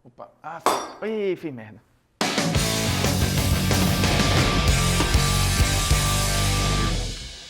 Opa. Ih, fiz merda.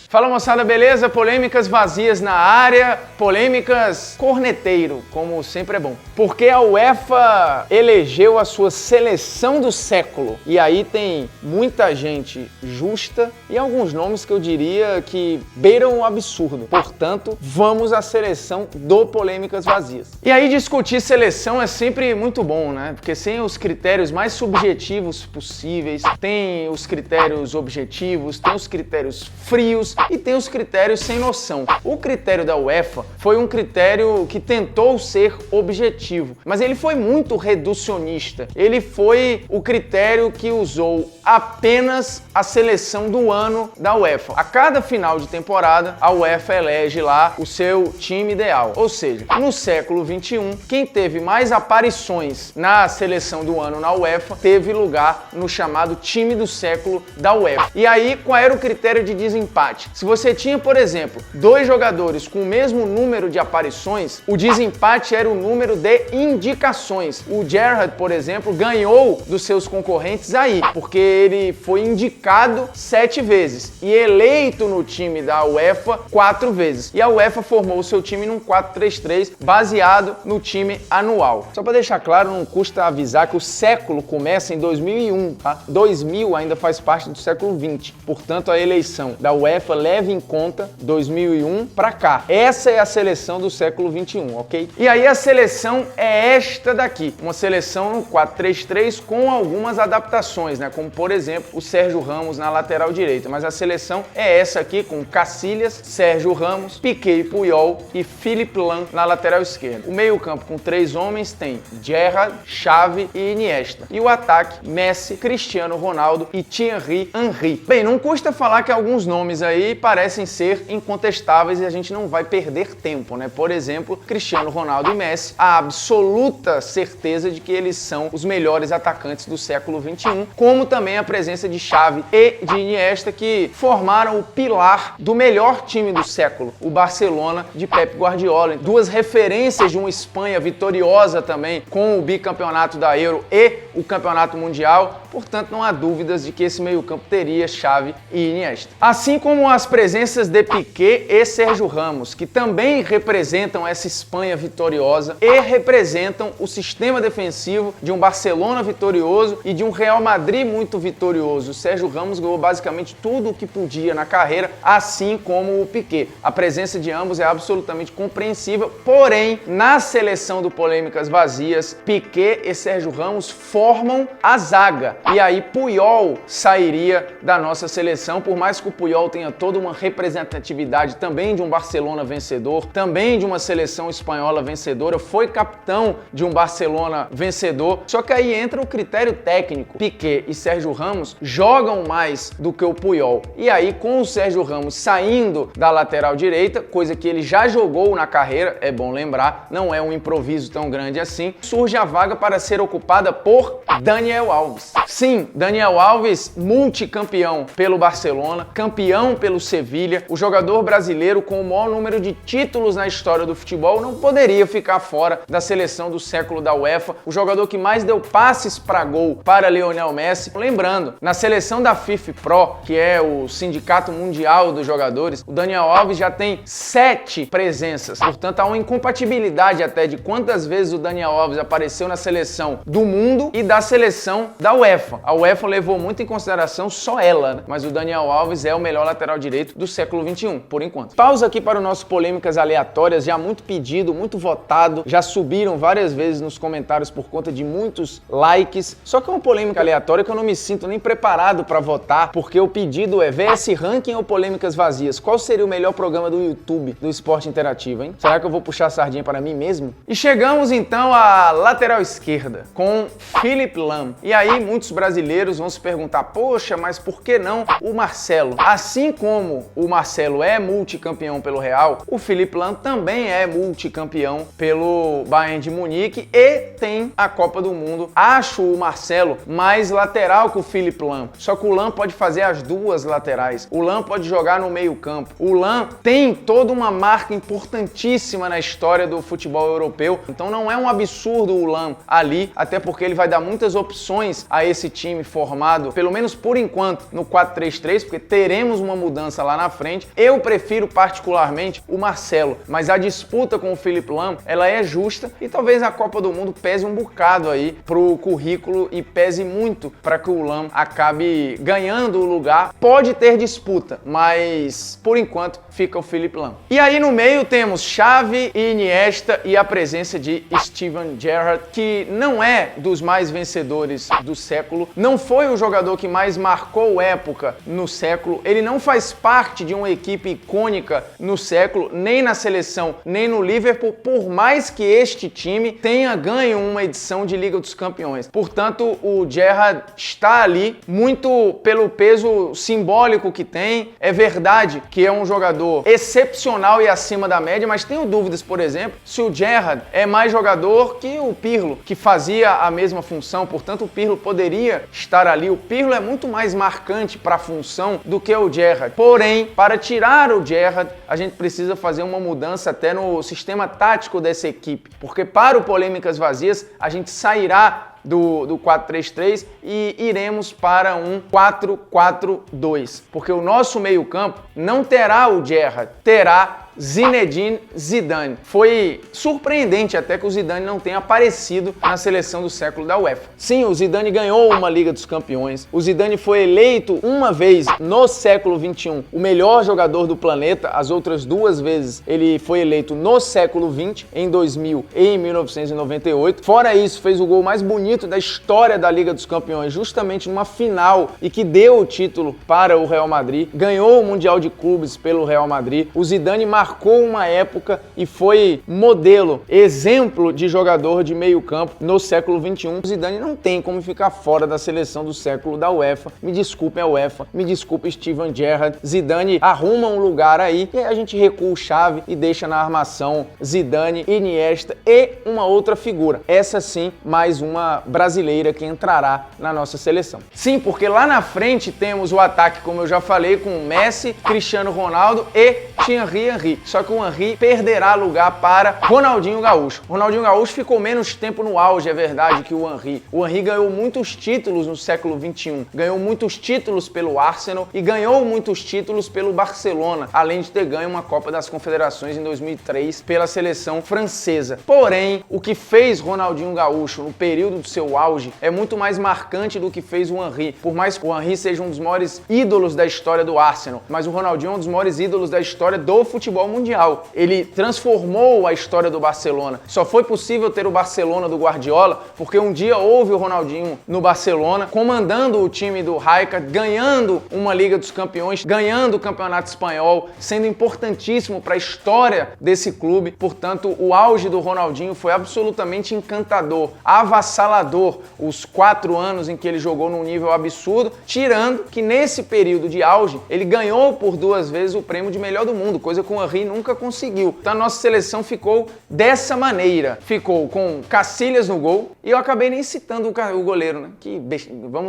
Fala moçada, beleza? Polêmicas vazias na área, polêmicas corneteiro, como sempre é bom. Porque a UEFA elegeu a sua seleção do século. E aí tem muita gente justa e alguns nomes que eu diria que beiram o absurdo. Portanto, vamos à seleção do Polêmicas Vazias. E aí discutir seleção é sempre muito bom, né? Porque sem os critérios mais subjetivos possíveis, tem os critérios objetivos, tem os critérios frios, e tem os critérios sem noção. O critério da UEFA foi um critério que tentou ser objetivo, mas ele foi muito reducionista. Ele foi o critério que usou apenas a seleção do ano da UEFA. A cada final de temporada, a UEFA elege lá o seu time ideal. Ou seja, no século XXI, quem teve mais aparições na seleção do ano na UEFA teve lugar no chamado time do século da UEFA. E aí, qual era o critério de desempate? Se você tinha, por exemplo, dois jogadores com o mesmo número de aparições, o desempate era o número de indicações. O Gerrard, por exemplo, ganhou dos seus concorrentes aí, porque ele foi indicado 7 vezes e eleito no time da UEFA 4 vezes. E a UEFA formou o seu time num 4-3-3 baseado no time anual. Só para deixar claro, não custa avisar que o século começa em 2001, tá? 2000 ainda faz parte do século 20. Portanto, a eleição da UEFA leva em conta 2001 para cá. Essa é a seleção do século 21, ok? E aí a seleção é esta daqui, uma seleção no 4-3-3 com algumas adaptações, né? Como por exemplo o Sérgio Ramos na lateral direita, mas a seleção é essa aqui com Cacilhas, Sérgio Ramos, Piqué e Puyol e Philipp Lahm na lateral esquerda. O meio-campo com 3 homens tem Gerrard, Xavi e Iniesta. E o ataque Messi, Cristiano Ronaldo e Thierry Henry. Bem, não custa falar que alguns nomes aí parecem ser incontestáveis e a gente não vai perder tempo, né? Por exemplo, Cristiano Ronaldo e Messi, a absoluta certeza de que eles são os melhores atacantes do século XXI, como também a presença de Xavi e de Iniesta, que formaram o pilar do melhor time do século, o Barcelona de Pep Guardiola. Duas referências de uma Espanha vitoriosa também, com o bicampeonato da Euro e o campeonato mundial. Portanto, não há dúvidas de que esse meio-campo teria Xavi e Iniesta. Assim como as presenças de Piqué e Sérgio Ramos, que também representam essa Espanha vitoriosa e representam o sistema defensivo de um Barcelona vitorioso e de um Real Madrid muito vitorioso. O Sérgio Ramos ganhou basicamente tudo o que podia na carreira, assim como o Piqué. A presença de ambos é absolutamente compreensível, porém, na seleção do Polêmicas Vazias, Piqué e Sérgio Ramos formam a zaga. E aí Puyol sairia da nossa seleção, por mais que o Puyol tenha toda uma representatividade também de um Barcelona vencedor, também de uma seleção espanhola vencedora, foi capitão de um Barcelona vencedor. Só que aí entra o critério técnico. Piqué e Sérgio Ramos jogam mais do que o Puyol. E aí, com o Sérgio Ramos saindo da lateral direita, coisa que ele já jogou na carreira, é bom lembrar, não é um improviso tão grande assim, surge a vaga para ser ocupada por Daniel Alves. Sim, Daniel Alves, multicampeão pelo Barcelona, campeão pelo Sevilha, o jogador brasileiro com o maior número de títulos na história do futebol, não poderia ficar fora da seleção do século da UEFA, o jogador que mais deu passes para gol para Lionel Messi. Lembrando, na seleção da FIFA Pro, que é o sindicato mundial dos jogadores, o Daniel Alves já tem 7 presenças, portanto há uma incompatibilidade até de quantas vezes o Daniel Alves apareceu na seleção do mundo e da seleção da UEFA. A UEFA levou muito em consideração só ela, né? Mas o Daniel Alves é o melhor lateral direito do século XXI, por enquanto. Pausa aqui para o nosso Polêmicas Aleatórias, já muito pedido, muito votado, já subiram várias vezes nos comentários por conta de muitos likes, só que é uma polêmica aleatória que eu não me sinto nem preparado para votar, porque o pedido é VS Ranking ou Polêmicas Vazias? Qual seria o melhor programa do YouTube do esporte interativo, hein? Será que eu vou puxar a sardinha para mim mesmo? E chegamos então à lateral esquerda, com Philipp Lahm. E aí muitos brasileiros vão se perguntar, poxa, mas por que não o Marcelo? Assim como como o Marcelo é multicampeão pelo Real, o Philipp Lahm também é multicampeão pelo Bayern de Munique e tem a Copa do Mundo. Acho o Marcelo mais lateral que o Philipp Lahm, só que o Lahm pode fazer as duas laterais. O Lahm pode jogar no meio-campo. O Lahm tem toda uma marca importantíssima na história do futebol europeu, então não é um absurdo o Lahm ali, até porque ele vai dar muitas opções a esse time formado, pelo menos por enquanto, no 4-3-3, porque teremos uma mudança lá na frente. Eu prefiro particularmente o Marcelo, mas a disputa com o Philipp Lahm, ela é justa e talvez a Copa do Mundo pese um bocado aí pro currículo e pese muito para que o Lahm acabe ganhando o lugar. Pode ter disputa, mas por enquanto fica o Philipp Lahm. E aí no meio temos Xavi e Iniesta e a presença de Steven Gerrard, que não é dos mais vencedores do século, não foi o jogador que mais marcou época no século, ele não faz parte de uma equipe icônica no século, nem na seleção, nem no Liverpool, por mais que este time tenha ganho uma edição de Liga dos Campeões. Portanto, o Gerrard está ali muito pelo peso simbólico que tem. É verdade que é um jogador excepcional e acima da média, mas tenho dúvidas, por exemplo, se o Gerrard é mais jogador que o Pirlo, que fazia a mesma função. Portanto, o Pirlo poderia estar ali. O Pirlo é muito mais marcante para a função do que o Gerrard. Porém, para tirar o Gerrard, a gente precisa fazer uma mudança até no sistema tático dessa equipe, porque para o Polêmicas Vazias, a gente sairá do 4-3-3 e iremos para um 4-4-2, porque o nosso meio-campo não terá o Gerrard, terá Zinedine Zidane. Foi surpreendente até que o Zidane não tenha aparecido na seleção do século da UEFA. Sim, o Zidane ganhou uma Liga dos Campeões. O Zidane foi eleito uma vez no século XXI o melhor jogador do planeta. As outras duas vezes ele foi eleito no século XX, em 2000 e em 1998. Fora isso, fez o gol mais bonito da história da Liga dos Campeões, justamente numa final e que deu o título para o Real Madrid. Ganhou o Mundial de Clubes pelo Real Madrid. O Zidane marcou uma época e foi modelo, exemplo de jogador de meio campo no século XXI. O Zidane não tem como ficar fora da seleção do século da UEFA. Me desculpe a UEFA, me desculpe Steven Gerrard. Zidane arruma um lugar aí e aí a gente recua o Xavi e deixa na armação Zidane, Iniesta e uma outra figura. Essa sim, mais uma brasileira que entrará na nossa seleção. Sim, porque lá na frente temos o ataque, como eu já falei, com Messi, Cristiano Ronaldo e Thierry Henry. Só que o Henry perderá lugar para Ronaldinho Gaúcho. Ronaldinho Gaúcho ficou menos tempo no auge, é verdade, que o Henry. O Henry ganhou muitos títulos no século XXI. Ganhou muitos títulos pelo Arsenal e ganhou muitos títulos pelo Barcelona, além de ter ganho uma Copa das Confederações em 2003 pela seleção francesa. Porém, o que fez Ronaldinho Gaúcho no período do seu auge é muito mais marcante do que fez o Henry. Por mais que o Henry seja um dos maiores ídolos da história do Arsenal, mas o Ronaldinho é um dos maiores ídolos da história do futebol mundial. Ele transformou a história do Barcelona. Só foi possível ter o Barcelona do Guardiola porque um dia houve o Ronaldinho no Barcelona, comandando o time do Rijkaard, ganhando uma Liga dos Campeões, ganhando o Campeonato Espanhol, sendo importantíssimo para a história desse clube. Portanto, o auge do Ronaldinho foi absolutamente encantador, avassalador, os 4 anos em que ele jogou num nível absurdo, tirando que nesse período de auge, ele ganhou por 2 vezes o prêmio de melhor do mundo, coisa que o Henry nunca conseguiu. Então a nossa seleção ficou dessa maneira. Ficou com Casillas no gol, e eu acabei nem citando o goleiro, né?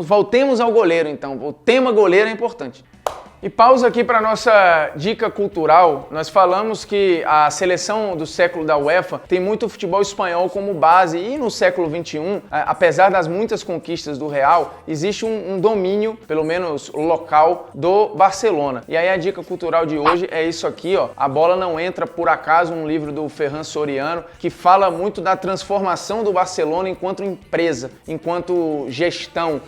Voltemos ao goleiro então, o tema goleiro é importante. E pausa aqui para nossa dica cultural. Nós falamos que a seleção do século da UEFA tem muito futebol espanhol como base e no século XXI, apesar das muitas conquistas do Real, existe um domínio, pelo menos local, do Barcelona. E aí a dica cultural de hoje é isso aqui, ó. A Bola Não Entra Por Acaso, um livro do Ferran Soriano, que fala muito da transformação do Barcelona enquanto empresa, enquanto gestão.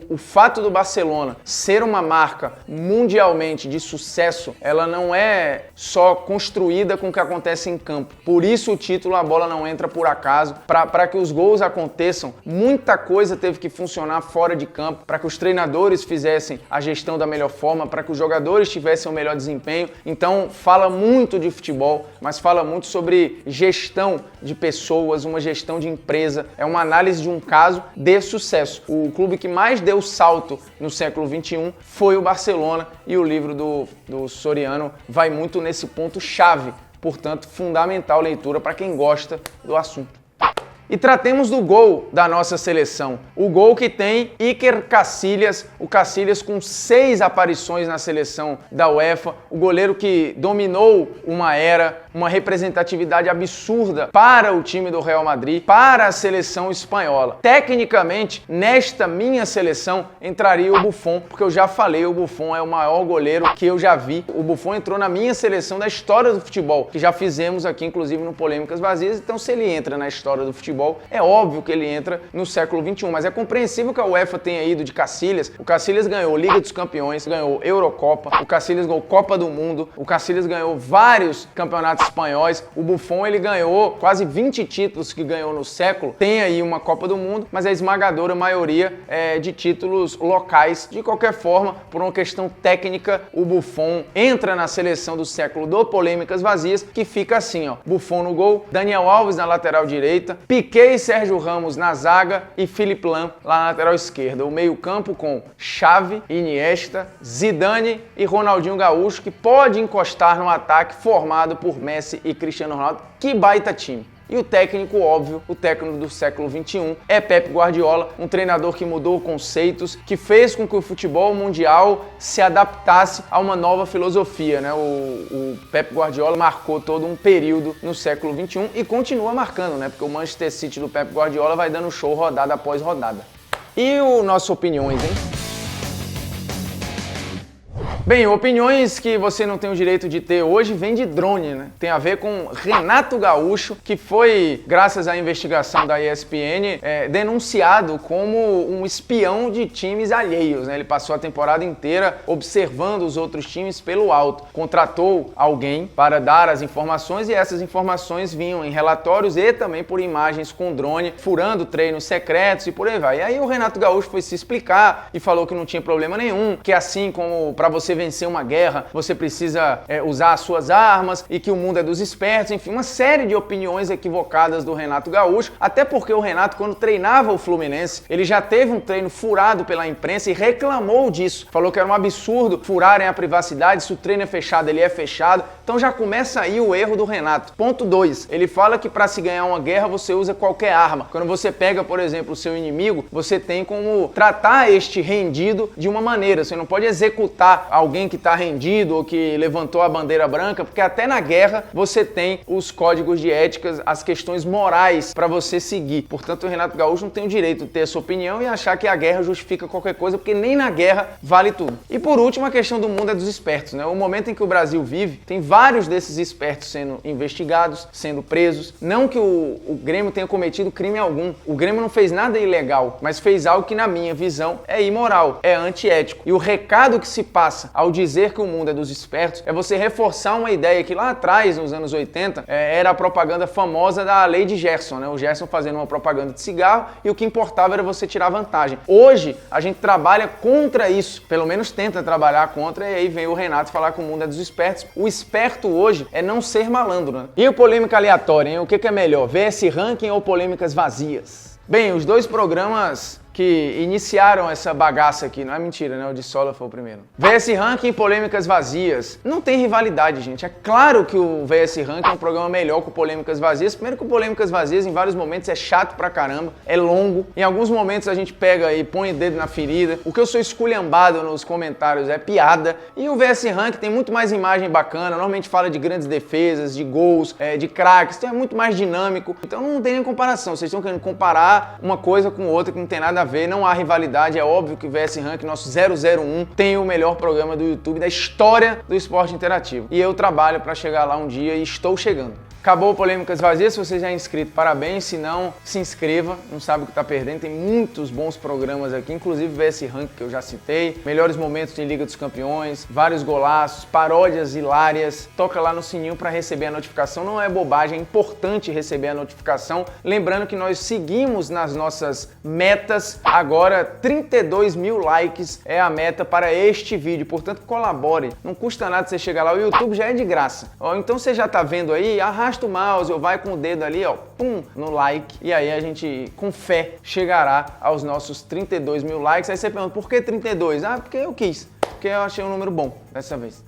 O fato do Barcelona ser uma marca mundialmente de sucesso, ela não é só construída com o que acontece em campo. Por isso o título A Bola Não Entra Por Acaso. Para que os gols aconteçam, muita coisa teve que funcionar fora de campo, para que os treinadores fizessem a gestão da melhor forma, para que os jogadores tivessem o melhor desempenho. Então fala muito de futebol, mas fala muito sobre gestão de pessoas, uma gestão de empresa. É uma análise de um caso de sucesso. O clube que mais deu salto no século XXI foi o Barcelona, e o livro do Soriano vai muito nesse ponto chave, portanto, fundamental leitura para quem gosta do assunto. E tratemos do gol da nossa seleção. O gol que tem Iker Casillas, o Casillas com 6 aparições na seleção da UEFA, o goleiro que dominou uma era, uma representatividade absurda para o time do Real Madrid, para a seleção espanhola. Tecnicamente, nesta minha seleção entraria o Buffon, porque eu já falei, o Buffon é o maior goleiro que eu já vi. O Buffon entrou na minha seleção da história do futebol, que já fizemos aqui, inclusive, no Polêmicas Vazias. Então, se ele entra na história do futebol, é óbvio que ele entra no século XXI, mas é compreensível que a UEFA tenha ido de Casillas. O Casillas ganhou Liga dos Campeões, ganhou Eurocopa, o Casillas ganhou Copa do Mundo, o Casillas ganhou vários campeonatos espanhóis, o Buffon ele ganhou quase 20 títulos que ganhou no século, tem aí uma Copa do Mundo, mas a esmagadora maioria é de títulos locais. De qualquer forma, por uma questão técnica, o Buffon entra na seleção do século do Polêmicas Vazias, que fica assim, ó: Buffon no gol, Daniel Alves na lateral direita, Piqué e Sérgio Ramos na zaga e Philipp Lahm lá na lateral esquerda. O meio-campo com Xavi, Iniesta, Zidane e Ronaldinho Gaúcho, que pode encostar no ataque formado por Messi e Cristiano Ronaldo. Que baita time! E o técnico, óbvio, o técnico do século XXI é Pep Guardiola, um treinador que mudou conceitos, que fez com que o futebol mundial se adaptasse a uma nova filosofia, né? O Pep Guardiola marcou todo um período no século XXI e continua marcando, né? Porque o Manchester City do Pep Guardiola vai dando show rodada após rodada. E o nossas opiniões, hein? Bem, opiniões que você não tem o direito de ter hoje vem de drone, né? Tem a ver com Renato Gaúcho, que foi, graças à investigação da ESPN, denunciado como um espião de times alheios, né? Ele passou a temporada inteira observando os outros times pelo alto. Contratou alguém para dar as informações e essas informações vinham em relatórios e também por imagens com drone, furando treinos secretos e por aí vai. E aí o Renato Gaúcho foi se explicar e falou que não tinha problema nenhum, que assim como para você vencer uma guerra, você precisa usar as suas armas e que o mundo é dos espertos, enfim, uma série de opiniões equivocadas do Renato Gaúcho, até porque o Renato, quando treinava o Fluminense, ele já teve um treino furado pela imprensa e reclamou disso, falou que era um absurdo furarem a privacidade, se o treino é fechado, ele é fechado, então já começa aí o erro do Renato. Ponto 2, ele fala que para se ganhar uma guerra você usa qualquer arma, quando você pega, por exemplo, o seu inimigo, você tem como tratar este rendido de uma maneira, você não pode executar alguém que está rendido ou que levantou a bandeira branca, porque até na guerra você tem os códigos de ética, as questões morais para você seguir. Portanto, o Renato Gaúcho não tem o direito de ter essa opinião e achar que a guerra justifica qualquer coisa, porque nem na guerra vale tudo. E por último, a questão do mundo é dos espertos, né? O momento em que o Brasil vive, tem vários desses espertos sendo investigados, sendo presos. Não que o Grêmio tenha cometido crime algum. O Grêmio não fez nada ilegal, mas fez algo que, na minha visão, é imoral, é antiético. E o recado que se passa ao dizer que o mundo é dos espertos, é você reforçar uma ideia que lá atrás, nos anos 80, era a propaganda famosa da lei de Gerson, né? O Gerson fazendo uma propaganda de cigarro e o que importava era você tirar vantagem. Hoje, a gente trabalha contra isso, pelo menos tenta trabalhar contra, e aí vem o Renato falar que o mundo é dos espertos. O esperto hoje é não ser malandro, né? E o Polêmica Aleatória, hein? O que é melhor, VS Ranking ou Polêmicas Vazias? Bem, os dois programas que iniciaram essa bagaça aqui, não é mentira, né? O de Sola foi o primeiro. VS Ranking e Polêmicas Vazias. Não tem rivalidade, gente. É claro que o VS Ranking é um programa melhor que o Polêmicas Vazias. Primeiro que o Polêmicas Vazias, em vários momentos, é chato pra caramba, é longo. Em alguns momentos a gente pega e põe o dedo na ferida. O que eu sou esculhambado nos comentários é piada. E o VS Ranking tem muito mais imagem bacana. Normalmente fala de grandes defesas, de gols, de craques. Então é muito mais dinâmico. Então não tem nem comparação. Vocês estão querendo comparar uma coisa com outra que não tem nada a ver, não há rivalidade, é óbvio que o VS Ranking, nosso 001, tem o melhor programa do YouTube da história do esporte interativo. E eu trabalho para chegar lá um dia e estou chegando. Acabou o Polêmicas Vazias, se você já é inscrito, parabéns, se não, se inscreva, não sabe o que está perdendo, tem muitos bons programas aqui, inclusive o VS Ranking que eu já citei, melhores momentos de Liga dos Campeões, vários golaços, paródias hilárias, toca lá no sininho para receber a notificação, não é bobagem, é importante receber a notificação, lembrando que nós seguimos nas nossas metas, agora 32 mil likes é a meta para este vídeo, portanto colabore, não custa nada você chegar lá, o YouTube já é de graça, então você já está vendo aí, arrasta arrasta o mouse ou vai com o dedo ali, ó, pum, no like. E aí a gente, com fé, chegará aos nossos 32 mil likes. Aí você pergunta, por que 32? Ah, porque eu quis. Porque eu achei um número bom dessa vez.